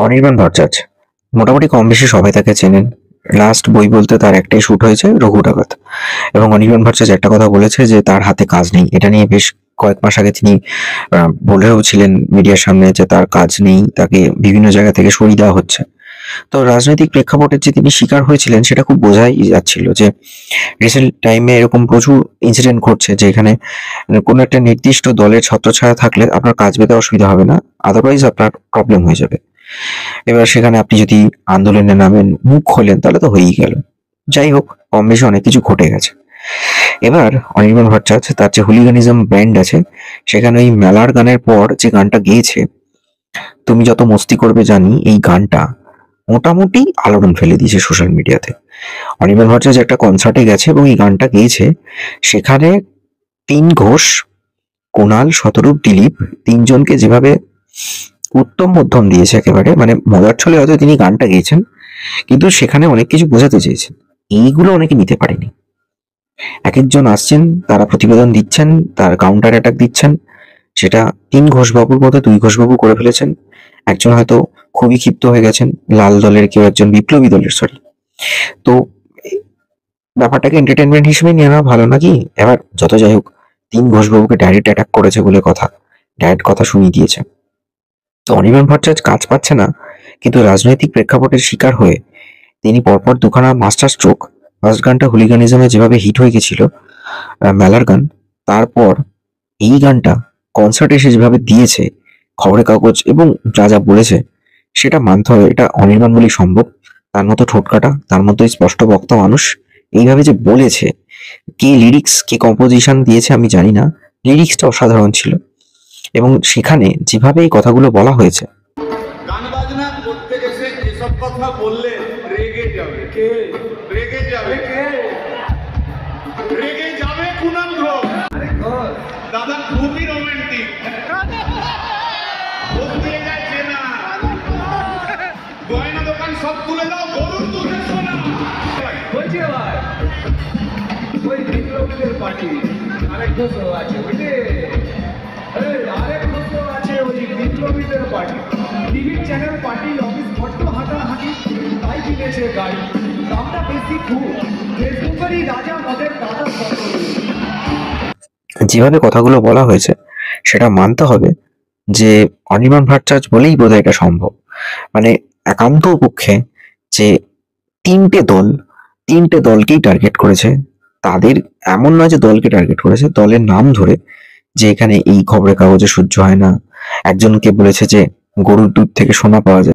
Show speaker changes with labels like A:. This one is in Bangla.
A: অনির্বাণ ভট্টাচার্য মোটামুটি কম বেশি সবাই তাকে চেনেন। লাস্ট বই বলতে তার একটাই শুট হয়েছে, রঘু ডাকাত। এবং অনির্বাণ ভট্টাচার্য একটা কথা বলেছে যে তার হাতে কাজ নেই। এটা নিয়ে বেশ কয়েক মাস আগে তিনি বলেও ছিলেন মিডিয়ার সামনে যে তার কাজ নেই, তাকে বিভিন্ন জায়গা থেকে সরিয়ে দেওয়া হচ্ছে। তো রাজনৈতিক প্রেক্ষাপটের যে তিনি শিকার হয়েছিলেন সেটা খুব বোঝাই যাচ্ছিল যে রিসেন্ট টাইমে এরকম প্রচুর ইনসিডেন্ট ঘটছে যে এখানে কোনো একটা নির্দিষ্ট দলের ছত্রছায়া থাকলে আপনার কাজ পেতে অসুবিধা হবে না, আদারওয়াইজ আপনার প্রবলেম হয়ে যাবে। এবার সেখানে আপনি যদি আন্দোলনে নামেন, মুখ খোলেন, তাহলে তো হয়েই গেল। যাই হোক, কম বেশি অনেক কিছু ঘটে গেছে। এবার অনির্বাণ ভট্টাচার্য তার যে হুলিগানিজম ব্যান্ড আছে, সেখানে ওই মেলার গানের পর যে গানটা গেয়েছে, তুমি যত মস্তি করবে জানি, এই গানটা মোটামুটি আলোড়ন ফেলে দিয়েছে সোশ্যাল মিডিয়াতে। অনির্বাণ ভট্টাচার্য একটা কনসার্টে গেছে এবং এই গানটা গেয়েছে। সেখানে তিন ঘোষ, কুণাল, শতরূপ, দিলীপ তিনজনকে যেভাবে উত্তম মধ্যম দিয়েছে, একেবারে মানে মজার ছলে হয়তো তিনি গানটা গেয়েছেন, কিন্তু সেখানে অনেক কিছু বোঝাতে চেয়েছেন। এইগুলো অনেকে নিতে পারেনি। এক একজন আসছেন, তারা প্রতিবেদন দিচ্ছেন, তার কাউন্টার অ্যাটাক দিচ্ছেন। সেটা তিন ঘোষবাবুর মতো দুই ঘোষবাবু করে ফেলেছেন। একজন হয়তো খুবই ক্ষিপ্ত হয়ে গেছেন, লাল দলের কেউ একজন, বিপ্লবী দলের, সরি। তো ব্যাপারটাকে এন্টারটেনমেন্ট হিসেবে নিয়ে নেওয়া ভালো নাকি? এবার যত যাই হোক, তিন ঘোষবাবুকে ডাইরেক্ট অ্যাটাক করেছে বলে কথা, ডাইরেক্ট কথা শুনিয়ে দিয়েছে। তো অনির্বাণ ভট্টাচার্য কাজ পাচ্ছে না, কিন্তু রাজনৈতিক প্রেক্ষাপটের শিকার হয়ে তিনি পরপর দুখানা মাস্টার স্ট্রোক। ফার্স্ট গানটা হুলিগানিজমে যেভাবে হিট হয়ে গেছিল, মেলার গান, তারপর এই গানটা কনসার্টে এসে যেভাবে দিয়েছে, খবরের কাগজ এবং যা যা বলেছে, সেটা মানতে হবে এটা অনির্বাণ বলেই সম্ভব। তার মতো ঠোঁটকাটা, তার মতো স্পষ্ট বক্তা মানুষ এইভাবে যে বলেছে, কে লিরিক্স কে কম্পোজিশন দিয়েছে আমি জানি না, লিরিক্সটা অসাধারণ ছিল। এবং সেখানে যেভাবে এই কথাগুলো বলা হয়েছে,
B: গান বাজনা করতে গেছে এসব কথা বললে রেগে যাবে কে? রেগে যাবে কে? রেগে যাবে কুণাল ঘোষ। দাদা খুবই রোমান্টিক, বলতে যাচ্ছে না, গয়না দোকান সব তুলে দাও, গরুর দুধের সোনা বলছে। ভাই ওই বিপ্লবীদের পার্টি আরেক ঘোষ আছে, বুঝলে? আরেক ঘোষ আছে ওই বিপ্লবীদের party. TV channel party office বড্ড হাঁটাহাঁটি, তাই কিনেছে গাড়ি, দামটা বেশি খুব, ফেসবুকেরই রাজা মদের দাদা।
A: যেভাবে কথাগুলো বলা হয়েছে সেটা মানতে হবে যে অনির্বাণ ভট্টাচার্য বলেই বোধহয় এটা সম্ভব। মানে একান্ত পক্ষে যে তিনটে দলকেই টার্গেট করেছে। তাদের এমন নয় যে দলকে টার্গেট করেছে, দলের নাম ধরে, যে এখানে এই খবরের কাগজে সহ্য হয় না। একজনকে বলেছে যে গরুর দুধ থেকে সোনা পাওয়া যায়।